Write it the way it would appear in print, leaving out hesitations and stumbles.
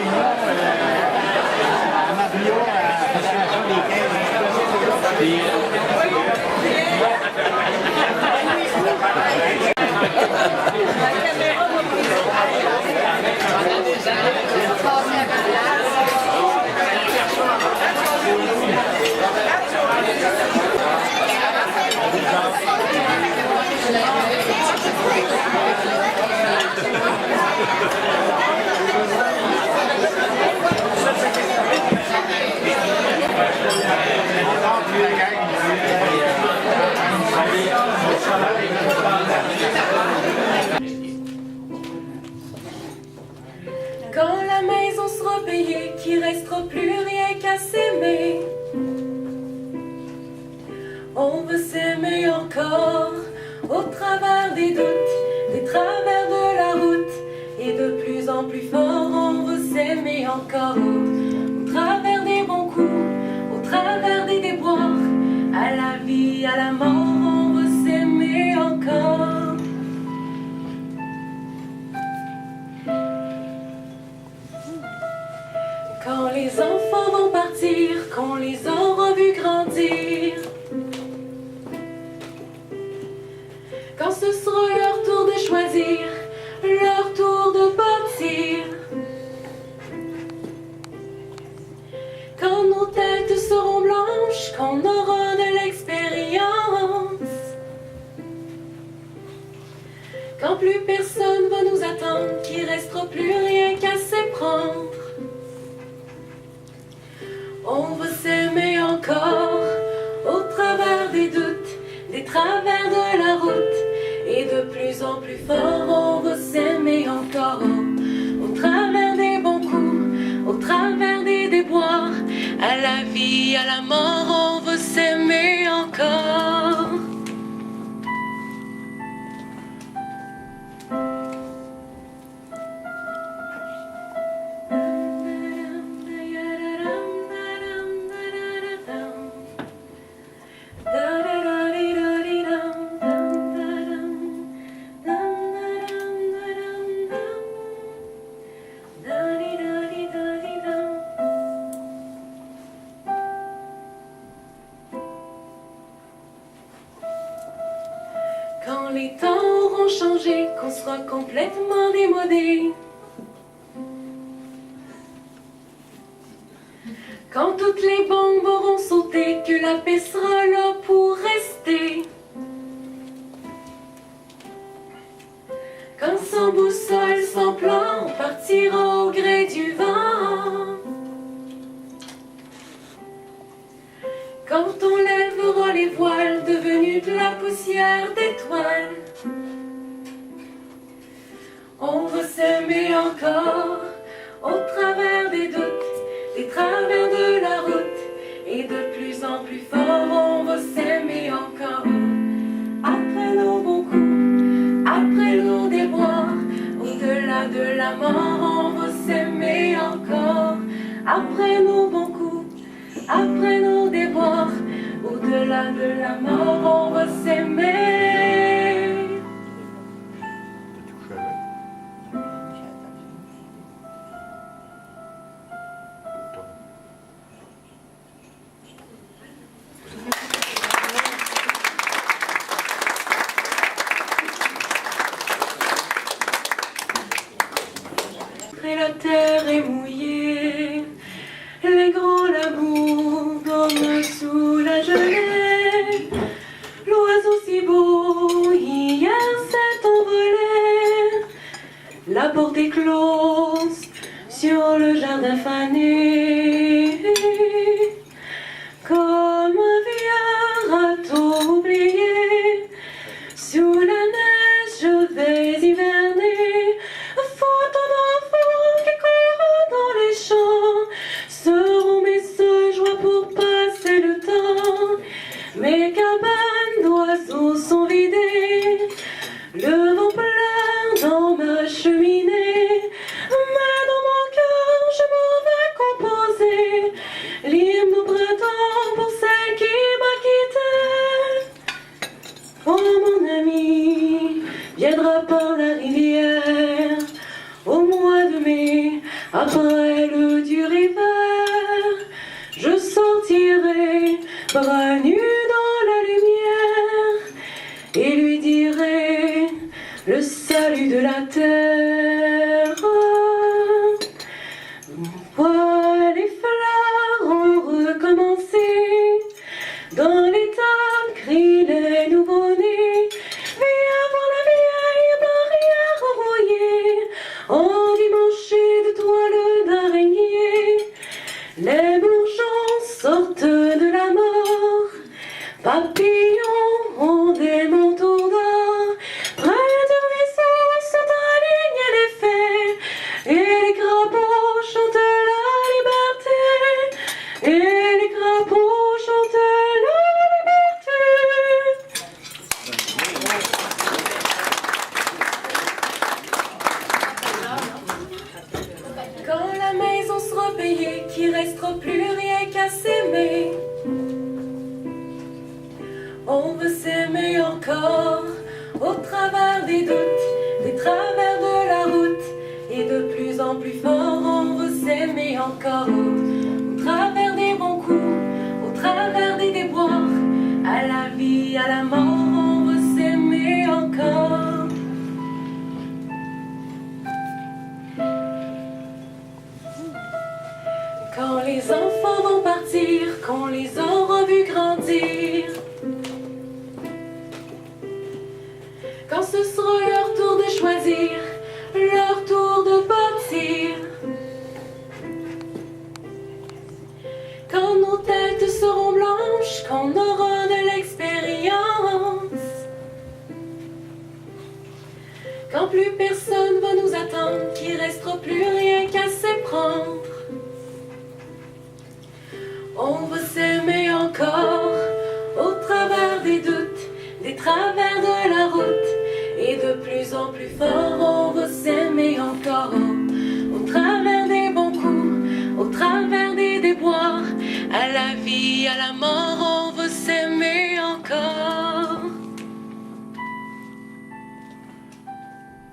réunion, Mario à la Fédération des quais. Quand la maison sera payée, qu'il restera plus rien qu'à s'aimer. On veut s'aimer encore, au travers des doutes, des travers de la route. Et de plus en plus fort, on veut s'aimer encore, au travers des bons coups, au travers des déboires. À la vie, à la mort, on veut s'aimer encore. Quand les enfants vont partir, qu'on les aura vus grandir, quand ce sera leur tour de choisir, leur tour de bâtir, quand nos têtes seront blanches, qu'on aura de l'expérience, quand plus personne va nous attendre, qu'il restera plus rien qu'à s'éprendre. On veut s'aimer encore, au travers des doutes, des travers de la route. Et de plus en plus fort, on veut s'aimer encore, au travers des bons coups, au travers des déboires. À la vie, à la mort, on veut s'aimer encore. Quand les temps auront changé, qu'on sera complètement démodé, quand toutes les bombes auront sauté, que la paix sera là pour rester, quand sans boussole, sans plan, on partira au gré du vent, quand on lèvera les voiles devenus de la poussière d'étoiles, on veut s'aimer encore, au travers des doutes, des travers de la route. Et de plus en plus fort, on veut s'aimer encore, après nos bons coups, après nos déboires. Au-delà de la mort, on veut s'aimer encore, après nos bons coups, après nos déboires. Au-delà de la mort, on veut s'aimer. Et la terre est mouillée, les grands labours dorment sous la gelée. L'oiseau si beau hier s'est envolé, la porte est close sur le jardin fané, comme un vieux râteau oublié. Sous la neige je vais hiverner, photo d'enfants qui courent dans les champs seront mes seules joies pour passer le temps. Mes cabanes d'oiseaux sont vidées, le vent pleure dans ma cheminée, mais dans mon cœur je m'en vais composer. oublier qu'il restera plus rien qu'à s'aimer. On veut s'aimer encore au travers des doutes, des travers de la route. Et de plus en plus fort, on veut s'aimer encore au travers des bons coups, au travers des déboires. À la vie, à la mort, on veut s'aimer encore. Quand les enfants vont partir, qu'on les aura vus grandir, quand ce sera leur tour de choisir, leur tour de bâtir, quand nos têtes seront blanches, qu'on aura de l'expérience, quand plus personne va nous attendre, qu'il restera plus rien qu'à s'éprendre. On veut s'aimer encore au travers des doutes, des travers de la route. Et de plus en plus fort, on veut s'aimer encore au travers des bons coups, au travers des déboires. À la vie, à la mort, on veut s'aimer encore.